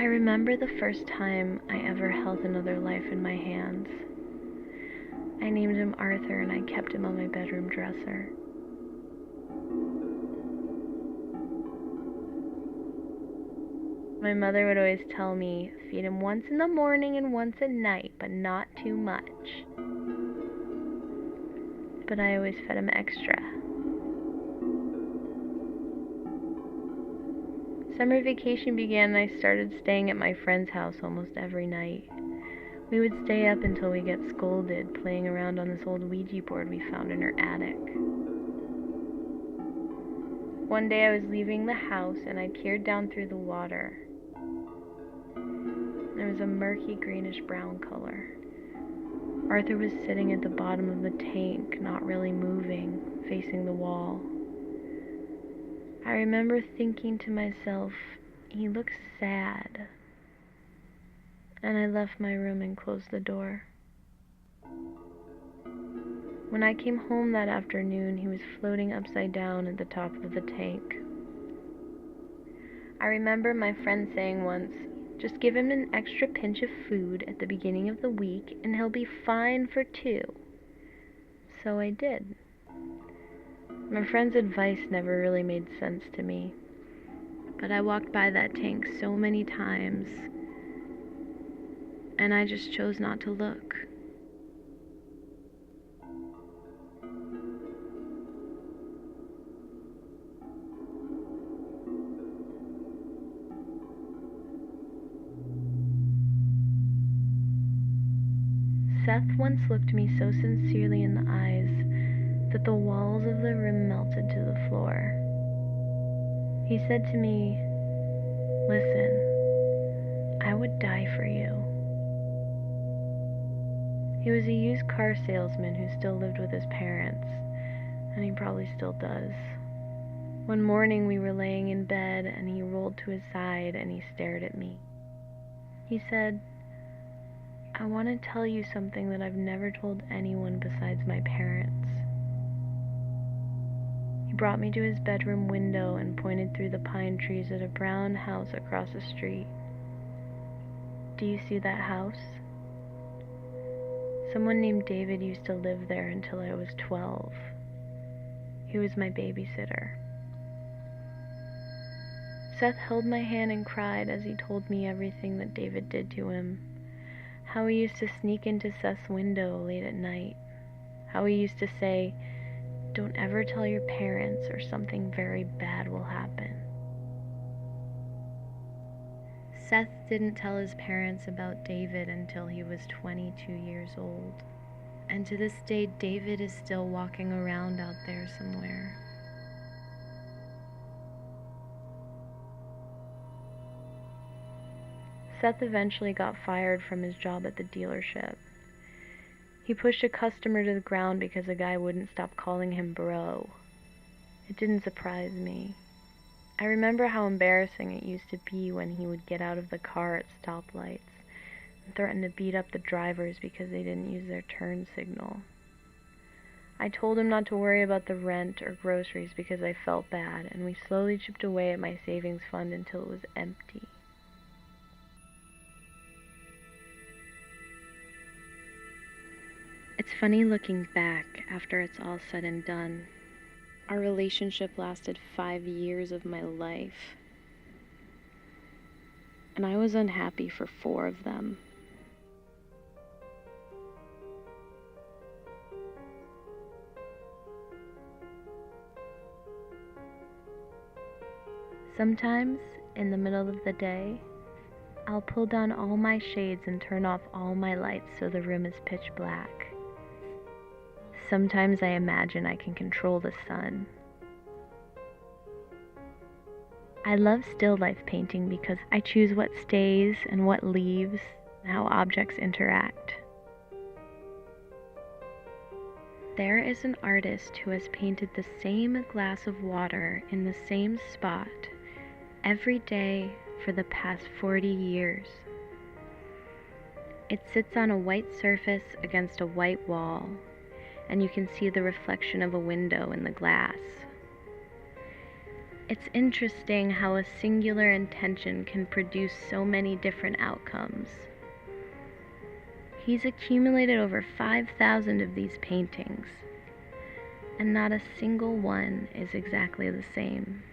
I remember the first time I ever held another life in my hands. I named him Arthur and I kept him on my bedroom dresser. My mother would always tell me, feed him once in the morning and once at night, but not too much. But I always fed him extra. Summer vacation began and I started staying at my friend's house almost every night. We would stay up until we get scolded, playing around on this old Ouija board we found in her attic. One day I was leaving the house and I peered down through the water. It was a murky greenish brown color. Arthur was sitting at the bottom of the tank, not really moving, facing the wall. I remember thinking to myself, he looks sad. And I left my room and closed the door. When I came home that afternoon, he was floating upside down at the top of the tank. I remember my friend saying once, just give him an extra pinch of food at the beginning of the week and he'll be fine for 2. So I did. My friend's advice never really made sense to me, but I walked by that tank so many times, and I just chose not to look. Seth once looked me so sincerely in the eyes that the walls of the room melted to the floor. He said to me, listen, I would die for you. He was a used car salesman who still lived with his parents, and he probably still does. One morning we were laying in bed and he rolled to his side and he stared at me. He said, I want to tell you something that I've never told anyone besides my parents. He brought me to his bedroom window and pointed through the pine trees at a brown house across the street. Do you see that house? Someone named David used to live there until I was 12. He was my babysitter. Seth held my hand and cried as he told me everything that David did to him. How he used to sneak into Seth's window late at night. How he used to say, don't ever tell your parents or something very bad will happen. Seth didn't tell his parents about David until he was 22 years old. And to this day, David is still walking around out there somewhere. Seth eventually got fired from his job at the dealership. He pushed a customer to the ground because a guy wouldn't stop calling him bro. It didn't surprise me. I remember how embarrassing it used to be when he would get out of the car at stoplights and threaten to beat up the drivers because they didn't use their turn signal. I told him not to worry about the rent or groceries because I felt bad, and we slowly chipped away at my savings fund until it was empty. It's funny looking back after it's all said and done. Our relationship lasted 5 years of my life, and I was unhappy for 4 of them. Sometimes, in the middle of the day, I'll pull down all my shades and turn off all my lights so the room is pitch black. Sometimes I imagine I can control the sun. I love still life painting because I choose what stays and what leaves and how objects interact. There is an artist who has painted the same glass of water in the same spot every day for the past 40 years. It sits on a white surface against a white wall, and you can see the reflection of a window in the glass. It's interesting how a singular intention can produce so many different outcomes. He's accumulated over 5,000 of these paintings, and not a single one is exactly the same.